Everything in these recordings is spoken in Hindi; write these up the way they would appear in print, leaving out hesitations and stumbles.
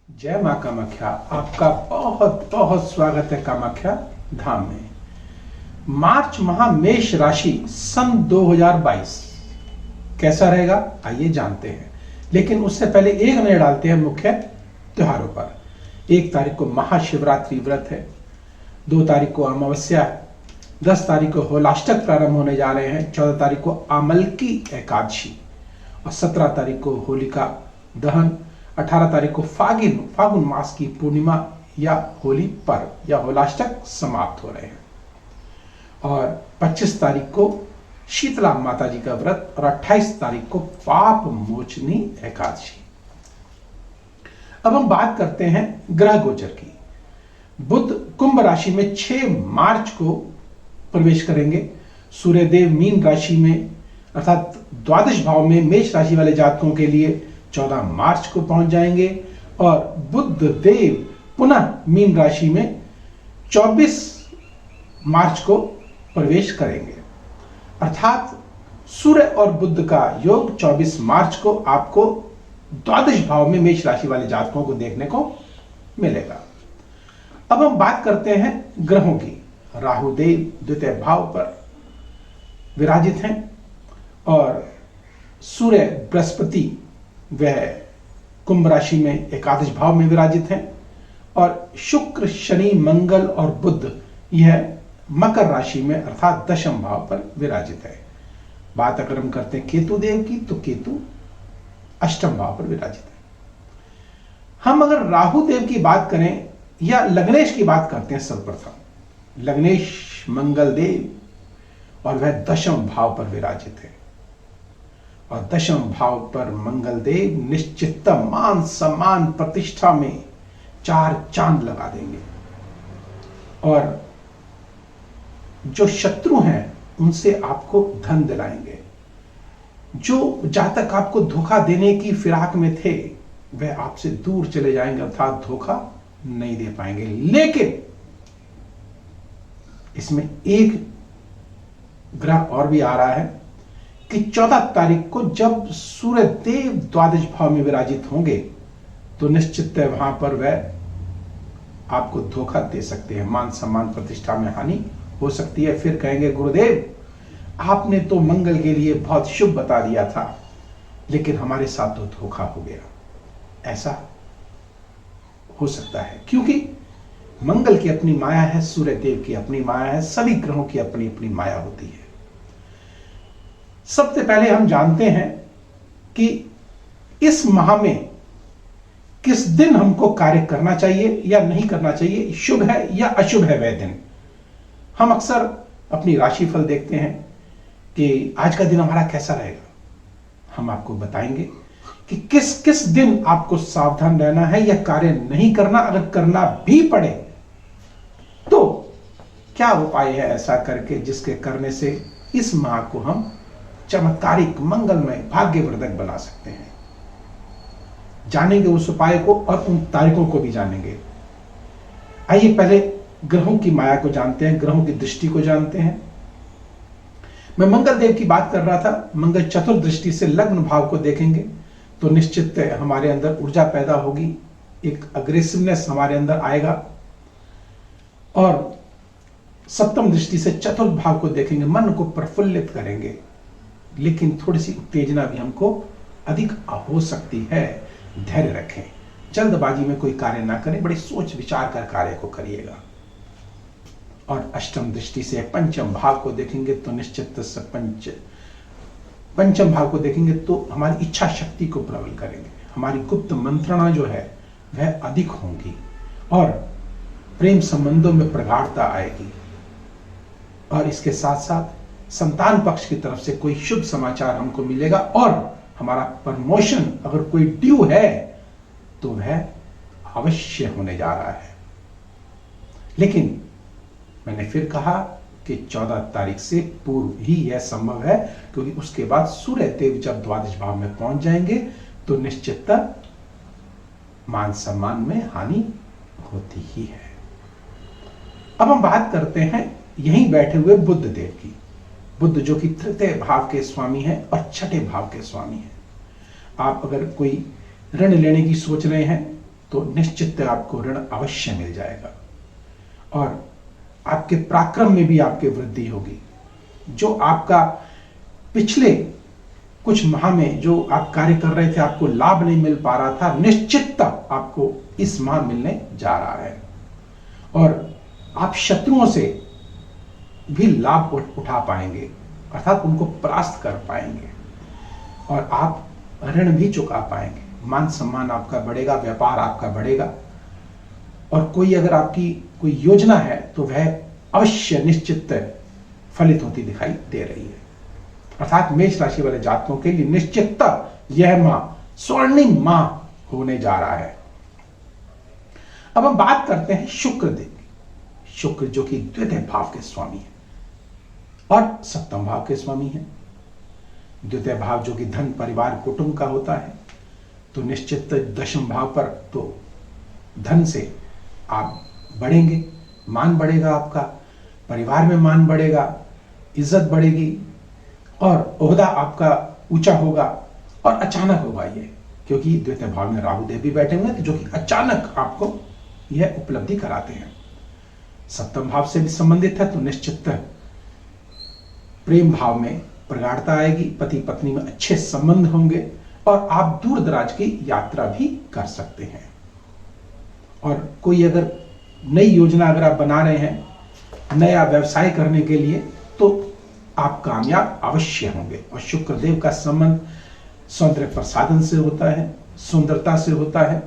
जय मां कामाख्या। आपका बहुत बहुत स्वागत है कामाख्या धाम में। मार्च माह मेष राशि सन 2022 कैसा रहेगा आइए जानते हैं, लेकिन उससे पहले एक नजर डालते हैं मुख्य त्योहारों पर। 1 तारीख को महाशिवरात्रि व्रत है, 2 तारीख को अमावस्या है, 10 तारीख को होलाष्टक प्रारंभ होने जा रहे हैं, 14 तारीख को आमलकी एकादशी और 17 तारीख को होलिका दहन, 18 तारीख को फागुन मास की पूर्णिमा या होली पर्व या होलाष्टक समाप्त हो रहे हैं और 25 तारीख को शीतला माता जी का व्रत और 28 तारीख को पाप मोचनी एकादशी। अब हम बात करते हैं ग्रह गोचर की। बुध कुंभ राशि में 6 मार्च को प्रवेश करेंगे। सूर्यदेव मीन राशि में अर्थात द्वादश भाव में मेष राशि वाले जातकों के लिए 14 मार्च को पहुंच जाएंगे और बुध देव पुनः मीन राशि में 24 मार्च को प्रवेश करेंगे। अर्थात सूर्य और बुध का योग 24 मार्च को आपको द्वादश भाव में मेष राशि वाले जातकों को देखने को मिलेगा। अब हम बात करते हैं ग्रहों की। राहु देव द्वितीय भाव पर विराजित हैं और सूर्य बृहस्पति वह कुंभ राशि में एकादश भाव में विराजित हैं और शुक्र शनि मंगल और बुध यह मकर राशि में अर्थात दशम भाव पर विराजित है। बात अगर हम करते हैं केतु देव की तो केतु अष्टम भाव पर विराजित है। हम अगर राहु देव की बात करें या लग्नेश की बात करते हैं, सर्वप्रथम लग्नेश मंगल देव और वह दशम भाव पर विराजित है और दशम भाव पर मंगल देव निश्चित मान सम्मान प्रतिष्ठा में 4 चांद लगा देंगे और जो शत्रु हैं उनसे आपको धन दिलाएंगे। जो जातक आपको धोखा देने की फिराक में थे वह आपसे दूर चले जाएंगे अर्थात धोखा नहीं दे पाएंगे। लेकिन इसमें एक ग्रह और भी आ रहा है कि 14 तारीख को जब सूर्य देव द्वादश भाव में विराजित होंगे तो निश्चित है वहां पर वह आपको धोखा दे सकते हैं, मान सम्मान प्रतिष्ठा में हानि हो सकती है। फिर कहेंगे गुरुदेव आपने तो मंगल के लिए बहुत शुभ बता दिया था लेकिन हमारे साथ तो धोखा हो गया। ऐसा हो सकता है क्योंकि मंगल की अपनी माया है, सूर्य देव की अपनी माया है, सभी ग्रहों की अपनी अपनी माया होती है। सबसे पहले हम जानते हैं कि इस माह में किस दिन हमको कार्य करना चाहिए या नहीं करना चाहिए, शुभ है या अशुभ है वह दिन। हम अक्सर अपनी राशिफल देखते हैं कि आज का दिन हमारा कैसा रहेगा। हम आपको बताएंगे कि किस किस दिन आपको सावधान रहना है या कार्य नहीं करना। अगर करना भी पड़े तो क्या उपाय है ऐसा करके जिसके करने से इस माह को हम चमत्कारिक मंगलमय भाग्यवर्धक बना सकते हैं। जानेंगे उस उपाय को और उन तारीखों को भी जानेंगे। आइए पहले ग्रहों की माया को जानते हैं, ग्रहों की दृष्टि को जानते हैं। मैं मंगल देव की बात कर रहा था। मंगल चतुर्दृष्टि से लग्न भाव को देखेंगे तो निश्चित हमारे अंदर ऊर्जा पैदा होगी, एक अग्रेसिवनेस हमारे अंदर आएगा और सप्तम दृष्टि से चतुर्थ भाव को देखेंगे, मन को प्रफुल्लित करेंगे लेकिन थोड़ी सी उत्तेजना भी हमको अधिक हो सकती है। धैर्य रखें, जल्दबाजी में कोई कार्य ना करें, बड़ी सोच विचार कर कार्य को करिएगा। और अष्टम दृष्टि से पंचम भाव को देखेंगे तो निश्चित से पंचम भाव को देखेंगे तो हमारी इच्छा शक्ति को प्रबल करेंगे, हमारी गुप्त मंत्रणा जो है वह अधिक होंगी और प्रेम संबंधों में प्रगाढ़ता आएगी। और इसके साथ साथ संतान पक्ष की तरफ से कोई शुभ समाचार हमको मिलेगा और हमारा प्रमोशन अगर कोई ड्यू है तो वह अवश्य होने जा रहा है। लेकिन मैंने फिर कहा कि 14 तारीख से पूर्व ही यह संभव है क्योंकि उसके बाद सूर्य देव जब द्वादश भाव में पहुंच जाएंगे तो निश्चित मान सम्मान में हानि होती ही है। अब हम बात करते हैं यहीं बैठे हुए बुध देव की। बुध जो कि तृतीय भाव के स्वामी हैं और छठे भाव के स्वामी हैं। आप अगर कोई ऋण लेने की सोच रहे हैं तो निश्चित आपको ऋण अवश्य मिल जाएगा और आपके पराक्रम में भी आपकी वृद्धि होगी। जो आपका पिछले कुछ माह में जो आप कार्य कर रहे थे, आपको लाभ नहीं मिल पा रहा था, निश्चित आपको इस माह मिलने जा रहा है और आप शत्रुओं से भी लाभ उठा पाएंगे, अर्थात उनको परास्त कर पाएंगे और आप ऋण भी चुका पाएंगे। मान सम्मान आपका बढ़ेगा, व्यापार आपका बढ़ेगा और कोई अगर आपकी कोई योजना है तो वह अवश्य निश्चित फलित होती दिखाई दे रही है। अर्थात मेष राशि वाले जातकों के लिए निश्चित यह माह स्वर्णिम माह होने जा रहा है। अब हम बात करते हैं शुक्र देव की। शुक्र जो कि द्वितीय भाव के स्वामी है और सप्तम भाव के स्वामी है। द्वितीय भाव जो कि धन परिवार कुटुंब का होता है, तो निश्चित दशम भाव पर तो धन से आप बढ़ेंगे, मान बढ़ेगा, आपका परिवार में मान बढ़ेगा, इज्जत बढ़ेगी और ओहदा आपका ऊंचा होगा और अचानक होगा ये, क्योंकि द्वितीय भाव में राहु देव भी बैठे हुए हैं जो कि अचानक आपको यह उपलब्धि कराते हैं। सप्तम भाव से भी संबंधित है तो निश्चित प्रेम भाव में प्रगाढ़ता आएगी, पति पत्नी में अच्छे संबंध होंगे और आप दूर दराज की यात्रा भी कर सकते हैं। और कोई अगर नई योजना अगर आप बना रहे हैं, नया व्यवसाय करने के लिए, तो आप कामयाब अवश्य होंगे। और शुक्र देव का संबंध सौंदर्य प्रसाधन से होता है, सुंदरता से होता है,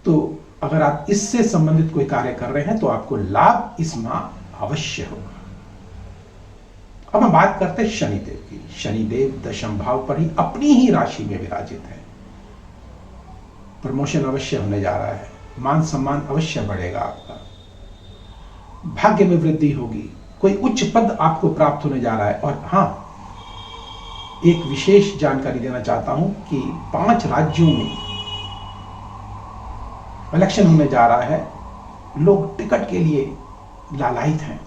तो अगर आप इससे संबंधित कोई कार्य कर रहे हैं तो आपको लाभ इस माह अवश्य होगा। अब हम बात करते हैं शनिदेव की। शनिदेव दशम भाव पर ही अपनी ही राशि में विराजित है। प्रमोशन अवश्य होने जा रहा है, मान सम्मान अवश्य बढ़ेगा, आपका भाग्य में वृद्धि होगी, कोई उच्च पद आपको प्राप्त होने जा रहा है। और हां, एक विशेष जानकारी देना चाहता हूं कि 5 राज्यों में इलेक्शन होने जा रहा है। लोग टिकट के लिए लालायित हैं,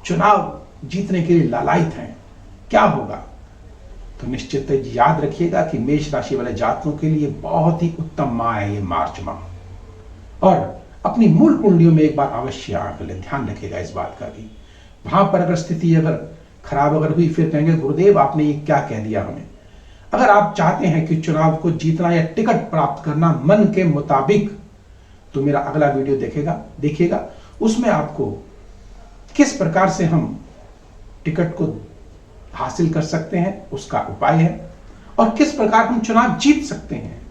चुनाव जीतने के लिए लालायित हैं। क्या होगा? तो निश्चित याद रखिएगा कि मेष राशि वाले जातकों के लिए बहुत ही उत्तम माह है ये मार्च माह। और अपनी मूल कुंडलियों में एक बार अवश्य आंक ले, ध्यान रखिएगा इस बात का भी। वहां पर अगर स्थिति अगर खराब अगर हुई, फिर कहेंगे गुरुदेव आपने ये क्या कह दिया हमें। अगर आप चाहते हैं कि चुनाव को जीतना या टिकट प्राप्त करना मन के मुताबिक, तो मेरा अगला वीडियो देखिएगा। उसमें आपको किस प्रकार से हम टिकट को हासिल कर सकते हैं उसका उपाय है, और किस प्रकार हम चुनाव जीत सकते हैं,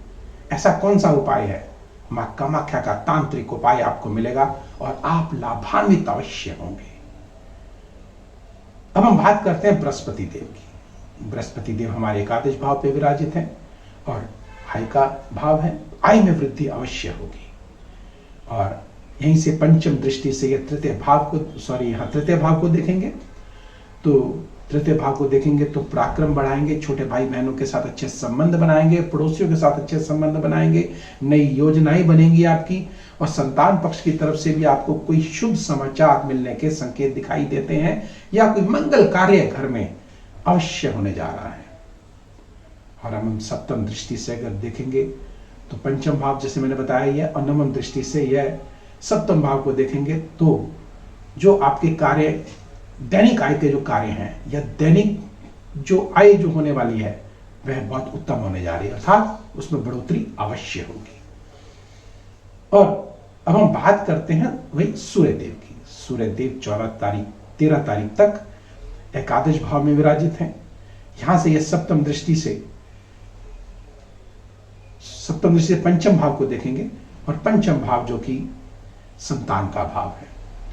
ऐसा कौन सा उपाय है। मां कामाख्या का तांत्रिक उपाय आपको मिलेगा और आप लाभान्वित अवश्य होंगे। अब हम बात करते हैं बृहस्पति देव की। बृहस्पति देव हमारे एकादश भाव पे विराजित हैं और आय का भाव है, आय में वृद्धि अवश्य होगी। और यहीं से पंचम दृष्टि से यह तृतीय भाव को देखेंगे, तो तृतीय भाव को देखेंगे तो पराक्रम बढ़ाएंगे, छोटे भाई बहनों के साथ अच्छे संबंध बनाएंगे, पड़ोसियों के साथ अच्छे संबंध बनाएंगे, नई योजनाएं बनेंगी आपकी, और संतान पक्ष की तरफ से भी आपको कोई शुभ समाचार मिलने के संकेत दिखाई देते हैं, या कोई मंगल कार्य घर में अवश्य होने जा रहा है। और हम सप्तम दृष्टि से अगर देखेंगे तो पंचम भाव जैसे मैंने बताया है, और नवम दृष्टि से यह सप्तम भाव को देखेंगे तो जो आपके कार्य, दैनिक आय के जो कार्य हैं या दैनिक जो आय जो होने वाली है वह बहुत उत्तम होने जा रही है, अर्थात उसमें बढ़ोतरी अवश्य होगी। और अब हम बात करते हैं वही सूर्यदेव की। सूर्यदेव 13 तारीख तक एकादश भाव में विराजित हैं। यहां से यह सप्तम दृष्टि से पंचम भाव को देखेंगे, और पंचम भाव जो कि संतान का भाव है,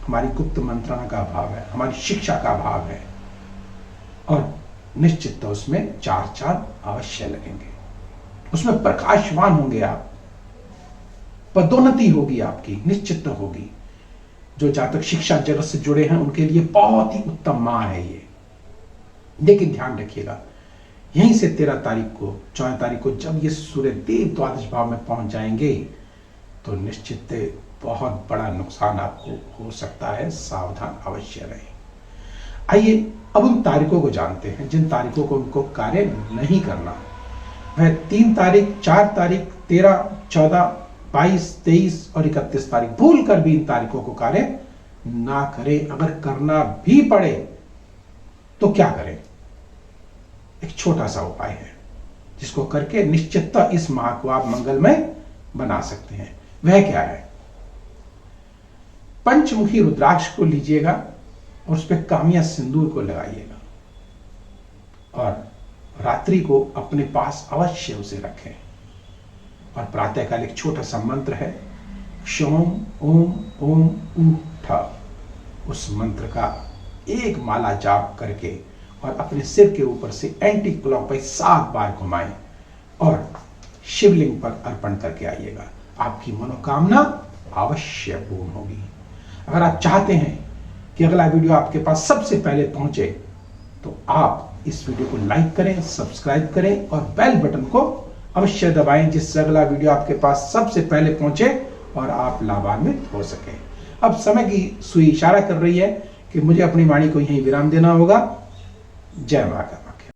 हमारी गुप्त मंत्रणा का भाव है, हमारी शिक्षा का भाव है, और निश्चित तो उसमें 4 चांद अवश्य लगेंगे, उसमें प्रकाशवान होंगे आप, पदोन्नति होगी आपकी, निश्चित होगी। जो जातक शिक्षा जगत से जुड़े हैं उनके लिए बहुत ही उत्तम माह है ये। लेकिन ध्यान रखिएगा, यहीं से 13 तारीख को 14 तारीख को जब ये सूर्यदेव द्वादश भाव में पहुंच जाएंगे तो निश्चित बहुत बड़ा नुकसान आपको हो सकता है, सावधान अवश्य रहें। आइए अब उन तारीखों को जानते हैं जिन तारीखों को उनको कार्य नहीं करना। वह 3 तारीख, 4 तारीख, 13, 14, 22, 23 और 31 तारीख भूल कर भी इन तारीखों को कार्य ना करें। अगर करना भी पड़े तो क्या करें? एक छोटा सा उपाय है जिसको करके निश्चितता इस माह को आप मंगलमय बना सकते हैं। वह क्या है? पंचमुखी रुद्राक्ष को लीजिएगा और उस पर कामिया सिंदूर को लगाइएगा और रात्रि को अपने पास अवश्य उसे रखें। और प्रातःकाल एक छोटा सा मंत्र है, क्षोम ओम ओम ठ, उस मंत्र का एक माला जाप करके और अपने सिर के ऊपर से एंटी क्लॉकवाइज 7 बार घुमाएं और शिवलिंग पर अर्पण करके आइएगा। आपकी मनोकामना अवश्य पूर्ण होगी। अगर आप चाहते हैं कि अगला वीडियो आपके पास सबसे पहले पहुंचे तो आप इस वीडियो को लाइक करें, सब्सक्राइब करें और बेल बटन को अवश्य दबाएं, जिससे अगला वीडियो आपके पास सबसे पहले पहुंचे और आप लाभान्वित हो सके। अब समय की सुई इशारा कर रही है कि मुझे अपनी वाणी को यहीं विराम देना होगा। जय माता।